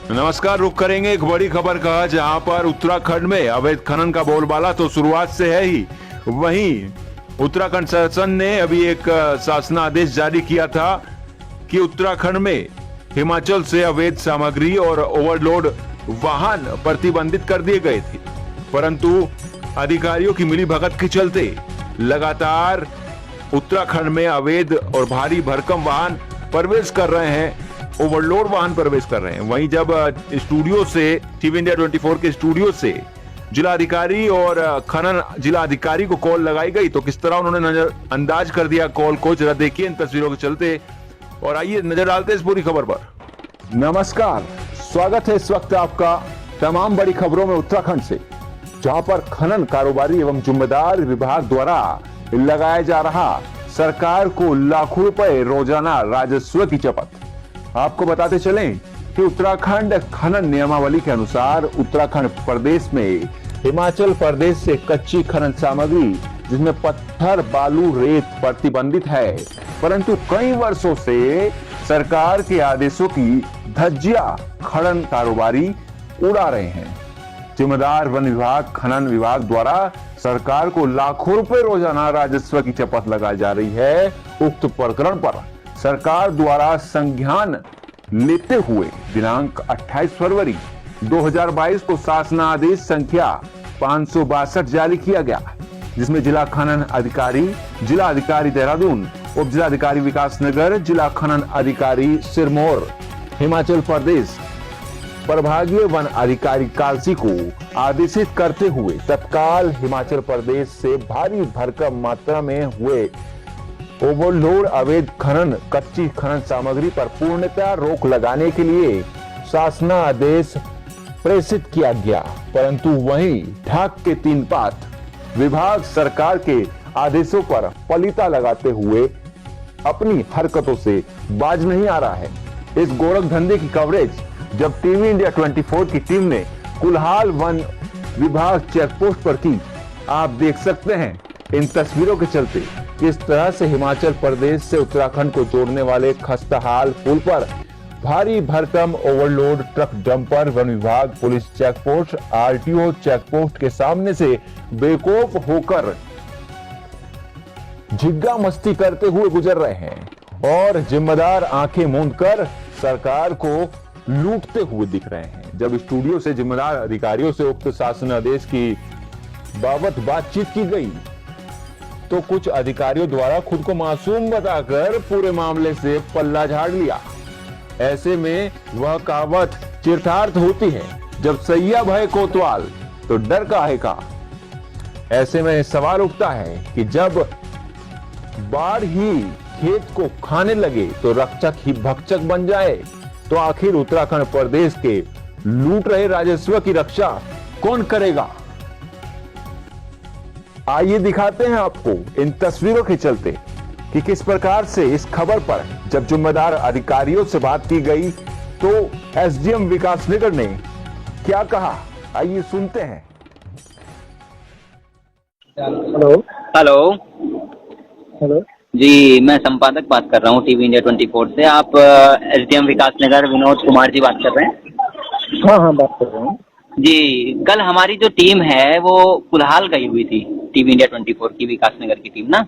नमस्कार। रुक करेंगे एक बड़ी खबर का, जहां पर उत्तराखंड में अवैध खनन का बोलबाला तो शुरुआत से है ही। वहीं उत्तराखंड शासन ने अभी एक शासनादेश जारी किया था कि उत्तराखंड में हिमाचल से अवैध सामग्री और ओवरलोड वाहन प्रतिबंधित कर दिए गए थे, परंतु अधिकारियों की मिलीभगत के चलते लगातार उत्तराखंड में अवैध और भारी भरकम वाहन प्रवेश कर रहे हैं, ओवरलोड वाहन प्रवेश कर रहे हैं। वहीं जब स्टूडियो से, टीवी इंडिया 24 के स्टूडियो से जिलाधिकारी और खनन जिलाधिकारी को कॉल लगाई गई तो किस तरह उन्होंने नजरअंदाज कर दिया कॉल को, जरा देखिए इन तस्वीरों के चलते और आइए नजर डालते हैं इस पूरी खबर पर। नमस्कार, स्वागत है इस वक्त आपका तमाम बड़ी खबरों में उत्तराखंड से, जहां पर खनन कारोबारी एवं जिम्मेदार विभाग द्वारा लगाया जा रहा सरकार को लाखों रुपए रोजाना राजस्व की शपथ। आपको बताते चलें कि उत्तराखंड खनन नियमावली के अनुसार उत्तराखंड प्रदेश में हिमाचल प्रदेश से कच्ची खनन सामग्री जिसमें पत्थर, बालू, रेत प्रतिबंधित है, परंतु कई वर्षों से सरकार के आदेशों की धज्जियां खनन कारोबारी उड़ा रहे हैं। जिम्मेदार वन विभाग, खनन विभाग द्वारा सरकार को लाखों रुपए रोजाना राजस्व की शपथ लगाई जा रही है। उक्त प्रकरण पर सरकार द्वारा संज्ञान लेते हुए दिनांक 28 फरवरी 2022 को शासनादेश संख्या 562 जारी किया गया, जिसमें जिला खनन अधिकारी, जिला अधिकारी देहरादून, उप जिलाधिकारी विकासनगर, जिला खनन अधिकारी सिरमौर हिमाचल प्रदेश, प्रभागीय वन अधिकारी कालसी को आदेशित करते हुए तत्काल हिमाचल प्रदेश से भारी भरकम मात्रा में हुए ओवरलोड अवैध खनन, कच्ची खनन सामग्री पर पूर्णतः रोक लगाने के लिए शासनादेश प्रेषित किया गया, परंतु वहीं ढाक के तीन पात विभाग सरकार के आदेशों पर पलीता लगाते हुए अपनी हरकतों से बाज नहीं आ रहा है। इस गोरख धंधे की कवरेज जब टीवी इंडिया 24 की टीम ने कुल्हाल वन विभाग चेकपोस्ट पर की, आप देख सकते हैं इन तस्वीरों के चलते किस तरह से हिमाचल प्रदेश से उत्तराखंड को जोड़ने वाले खस्ताहाल पुल पर भारी भरकम ओवरलोड ट्रक डंपर वन विभाग पुलिस चेकपोस्ट, आरटीओ चेकपोस्ट के सामने से बेखौफ होकर झिग्गा मस्ती करते हुए गुजर रहे हैं और जिम्मेदार आंखें मूंद कर सरकार को लूटते हुए दिख रहे हैं। जब स्टूडियो से जिम्मेदार अधिकारियों से उक्त शासनादेश की बाबत बातचीत की गई तो कुछ अधिकारियों द्वारा खुद को मासूम बताकर पूरे मामले से पल्ला झाड़ लिया। ऐसे में वह कहावत चरितार्थ होती है, जब सैया भय कोतवाल तो डर काहे का। ऐसे में सवाल उठता है कि जब बाढ़ ही खेत को खाने लगे तो रक्षक ही भक्षक बन जाए, तो आखिर उत्तराखंड प्रदेश के लूट रहे राजस्व की रक्षा कौन करेगा। आइए दिखाते हैं आपको इन तस्वीरों के चलते कि किस प्रकार से इस खबर पर जब जिम्मेदार अधिकारियों से बात की गई तो एसडीएम विकासनगर ने क्या कहा, आइए सुनते हैं। हेलो हेलो हेलो जी, मैं संपादक बात कर रहा हूँ टीवी इंडिया 24 से। आप एसडीएम विकासनगर विनोद कुमार जी बात कर रहे हैं? हाँ बात कर रहा हूँ जी, कल हमारी जो टीम है वो कुल्हाल गई हुई थी, टीवी इंडिया 24 की विकासनगर की टीम ना।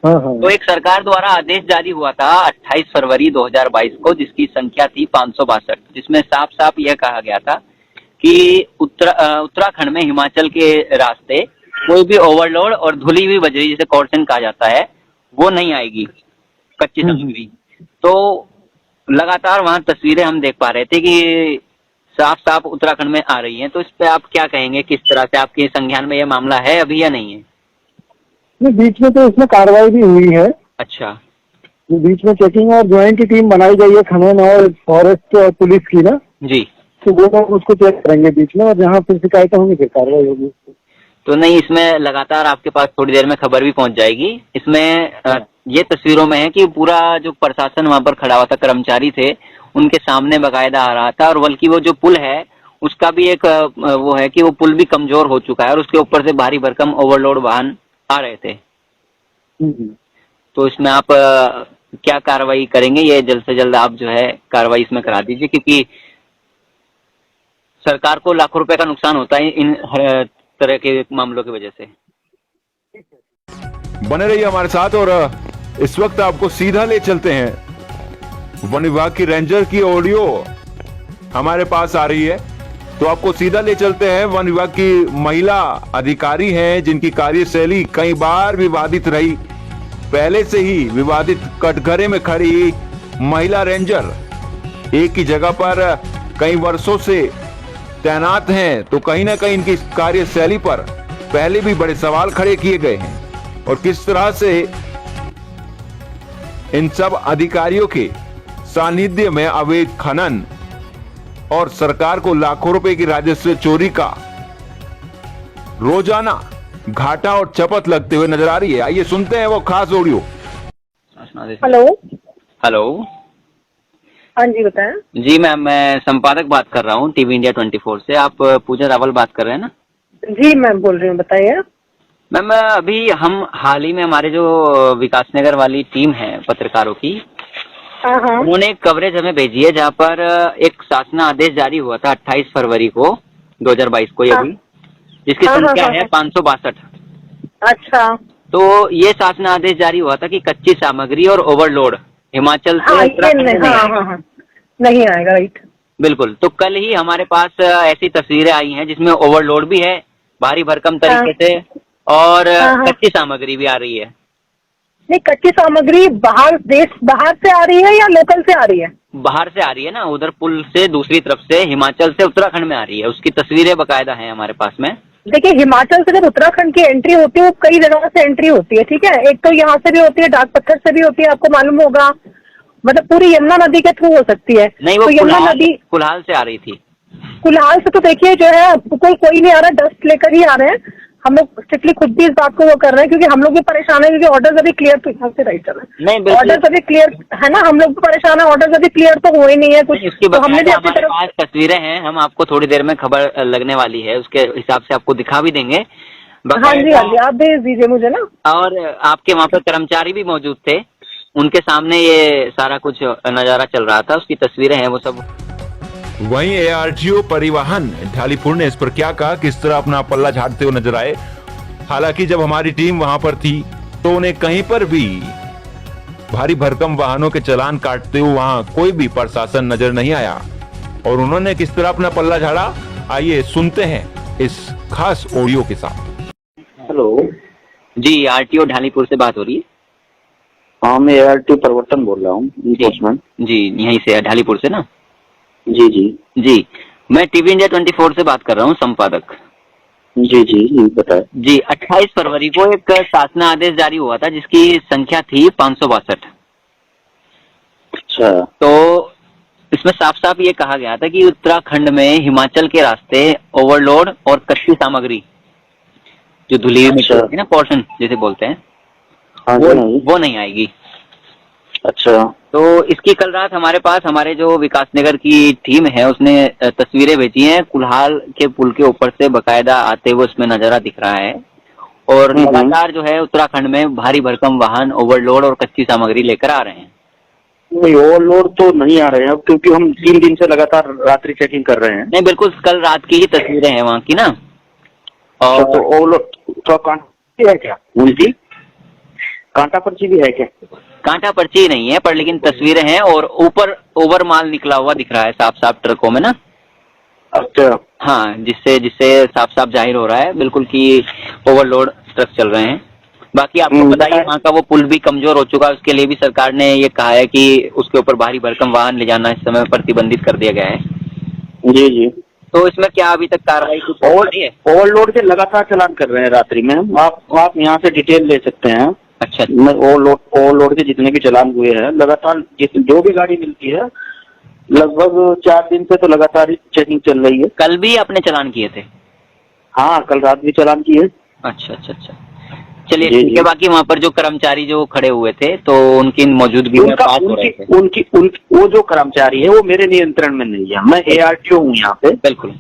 हाँ तो एक सरकार द्वारा आदेश जारी हुआ था 28 फरवरी 2022 को, जिसकी संख्या थी 562, जिसमें साफ साफ यह कहा गया था कि उत्तराखंड में हिमाचल के रास्ते कोई भी ओवरलोड और धुली हुई बजरी, जिसे कॉर्सन कहा जाता है, वो नहीं आएगी, कच्ची सामग्री। तो लगातार वहां तस्वीरें हम देख पा रहे थे कि साफ साफ उत्तराखंड में आ रही हैं। तो इस पे आप क्या कहेंगे, किस तरह से आपके संज्ञान में यह मामला है अभी या नहीं है? बीच में तो इसमें कार्रवाई भी हुई है। अच्छा, बीच में चेकिंग और ज्वाइंट टीम बनाई गई है खनन और फॉरेस्ट और पुलिस की ना जी। तो वो लोग उसको चेक करेंगे बीच में, और जहाँ फिर शिकायतें होंगी फिर कार्रवाई होगी। तो नहीं, इसमें लगातार आपके पास थोड़ी देर में खबर भी पहुंच जाएगी। इसमें ये तस्वीरों में है कि पूरा जो प्रशासन वहां पर खड़ा हुआ था, कर्मचारी थे, उनके सामने बाकायदा आ रहा था। और बल्कि वो जो पुल है उसका भी एक वो है कि वो पुल भी कमजोर हो चुका है और उसके ऊपर से भारी भरकम ओवरलोड वाहन आ रहे थे। तो इसमें आप क्या कार्रवाई करेंगे? ये जल्द से जल्द आप जो है कार्रवाई इसमें करा दीजिए, क्योंकि सरकार को लाखों रुपए का नुकसान होता है इन हर तरह के मामलों की वजह से। बने रहिए हमारे साथ और इस वक्त आपको सीधा ले चलते हैं। वन विभाग की रेंजर की ऑडियो हमारे पास आ रही है, तो आपको सीधा ले चलते हैं। वन विभाग की महिला अधिकारी हैं जिनकी कार्यशैली कई बार विवादित रही। पहले से ही विवादित कटघरे में खड़ी महिला रेंजर एक ही जगह पर कई वर्षों से तैनात हैं, तो कहीं ना कहीं इनकी कार्यशैली पर पहले भी बड़े सवाल खड़े किए गए हैं और किस तरह से इन सब अधिकारियों के सानिध्य में अवैध खनन और सरकार को लाखों रुपए की राजस्व चोरी का रोजाना घाटा और चपत लगते हुए नजर आ रही है। आइए सुनते हैं वो खास ऑडियो। हेलो। हेलो। हाँ जी बताएं। जी मैम, मैं संपादक बात कर रहा हूँ टीवी इंडिया 24 से। आप पूजा रावल बात कर रहे हैं ना? जी मैम बोल रही हूँ, बताइए। मैम अभी हम हाल ही में हमारे जो विकासनगर वाली टीम है पत्रकारों की, हाँ हाँ उन्होंने एक कवरेज हमें भेजी है जहाँ पर एक शासना आदेश जारी हुआ था 28 फरवरी को 2022 को, ये हाँ। भी जिसकी हाँ, संख्या हाँ, है हाँ। 562। अच्छा। तो ये शासना आदेश जारी हुआ था कि कच्ची सामग्री और ओवरलोड हिमाचल से हाँ ये उत्तराखंड में नहीं, नहीं हाँ आएगा। हाँ हाँ नहीं आएगा, राइट। बिल्कुल। तो कल ही हमारे पास ऐसी तस्वीरें आई हैं जिसमें ओवरलोड भी है भारी भरकम तरीके से, और हाँ, हाँ। कच्ची सामग्री भी आ रही है। नहीं, कच्ची सामग्री बाहर से आ रही है या लोकल से आ रही है? बाहर से आ रही है ना, उधर पुल से दूसरी तरफ से हिमाचल से उत्तराखंड में आ रही है। उसकी तस्वीरें बकायदा हैं हमारे पास में। देखिए, हिमाचल से जब उत्तराखंड की एंट्री होती है वो कई जगहों से एंट्री होती है, ठीक है। एक तो यहाँ से भी होती है, डाक पत्थर से भी होती है, आपको मालूम होगा। मतलब पूरी यमुना नदी के थ्रू हो सकती है। नहीं, वो तो यमुना नदी कुल्हाल से आ रही थी। कुल्हाल से तो देखिए जो है कोई नहीं आ रहा, डस्ट लेकर ही आ रहे हैं। हम लोग स्ट्रिक्टली खुद भी इस बात को वो कर रहे हैं क्योंकि हम लोग भी परेशान है, क्योंकि ऑर्डर्स अभी क्लियर तो यहाँ से राइट चला नहीं, बिल्कुल। ऑर्डर्स अभी क्लियर है ना, हम लोग भी परेशान है, ऑर्डर्स अभी क्लियर तो हुए नहीं है कुछ। उसकी तो हमने भी अपनी हमारे तरफ पास तस्वीरें हैं, हम आपको थोड़ी देर में खबर लगने वाली है, उसके हिसाब से आपको दिखा भी देंगे। हाँ जी हाँ जी, आप भेज दीजिए मुझे ना। और आपके वहाँ पर कर्मचारी भी मौजूद थे, उनके सामने ये सारा कुछ नजारा चल रहा था, उसकी तस्वीरें हैं वो सब। वहीं एआरटीओ परिवहन ढालीपुर ने इस पर क्या कहा, किस तरह अपना पल्ला झाड़ते हुए नजर आए। हालांकि जब हमारी टीम वहां पर थी तो उन्हें कहीं पर भी भारी भरकम वाहनों के चालान काटते हुए वहां कोई भी प्रशासन नजर नहीं आया। और उन्होंने किस तरह अपना पल्ला झाड़ा, आइए सुनते हैं इस खास ऑडियो के साथ। हेलो जी, आरटीओ ढालीपुर से बात हो रही है? हाँ, मैं एआरटी परिवर्तन बोल रहा हूँ, इन्फोर्समेंट। जी, यहीं से ढालीपुर से ना? जी जी जी, मैं टीवी इंडिया 24 से बात कर रहा हूँ, संपादक। जी जी जी बताए। जी, 28 फरवरी को एक शासना आदेश जारी हुआ था जिसकी संख्या थी 562। अच्छा। तो इसमें साफ साफ ये कहा गया था कि उत्तराखंड में हिमाचल के रास्ते ओवरलोड और कच्ची सामग्री जो धुली हुई मिट्टी होती है ना, पोर्शन जिसे बोलते हैं, हाँ जी, वो नहीं आएगी। अच्छा। तो इसकी कल रात हमारे पास हमारे जो विकासनगर की टीम है उसने तस्वीरें भेजी हैं कुल्हाल के पुल के ऊपर से बकायदा आते हुए, उसमें नजारा दिख रहा है। और लगातार जो है उत्तराखंड में भारी भरकम वाहन ओवरलोड और कच्ची सामग्री लेकर आ रहे हैं। नहीं, ओवरलोड तो नहीं आ रहे हैं अब, क्योंकि हम 3 दिन से लगातार रात्रि चेकिंग कर रहे हैं। नहीं, बिल्कुल कल रात की ही तस्वीरें हैं वहाँ की ना। और तो ओवरलोड तो कांटा है क्या? उनकी कांटा पर्ची भी है क्या? कांटा पर्ची नहीं है, पर लेकिन तस्वीरें हैं और ऊपर ओवर माल निकला हुआ दिख रहा है साफ साफ ट्रकों में ना। अच्छा। हाँ, जिससे साफ साफ जाहिर हो रहा है बिल्कुल कि ओवरलोड ट्रक चल रहे हैं। बाकी आपको बताइए, वहाँ का वो पुल भी कमजोर हो चुका है, उसके लिए भी सरकार ने ये कहा है कि उसके ऊपर भारी भरकम वाहन ले जाना इस समय प्रतिबंधित कर दिया गया है। जी जी। तो इसमें क्या अभी तक कार्रवाई कुछ हो रही है? ओवरलोड के लगातार चालान कर रहे हैं रात्रि में। आप यहाँ से डिटेल ले सकते हैं। अच्छा। ओवरलोड के जितने भी चालान हुए हैं लगातार, जो भी गाड़ी मिलती है, लगभग 4 दिन से तो लगातार चेकिंग चल रही है। कल भी आपने चालान किए थे? हाँ, कल रात भी चालान किए। अच्छा अच्छा अच्छा, चलिए ठीक है। बाकी वहाँ पर जो कर्मचारी जो खड़े हुए थे तो उनकी मौजूदगी में पास हो रहे थे। वो जो कर्मचारी है वो मेरे नियंत्रण में नहीं है। मैं एआरटीओ हूँ यहाँ पे। बिल्कुल।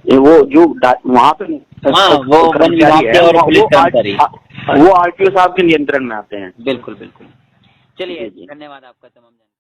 वो जो वहाँ पे वो वन विभाग के और पुलिस कर्मचारी, वो आरटीओ साहब के नियंत्रण में आते हैं। बिल्कुल बिल्कुल। चलिए, धन्यवाद आपका तमाम जानकारी।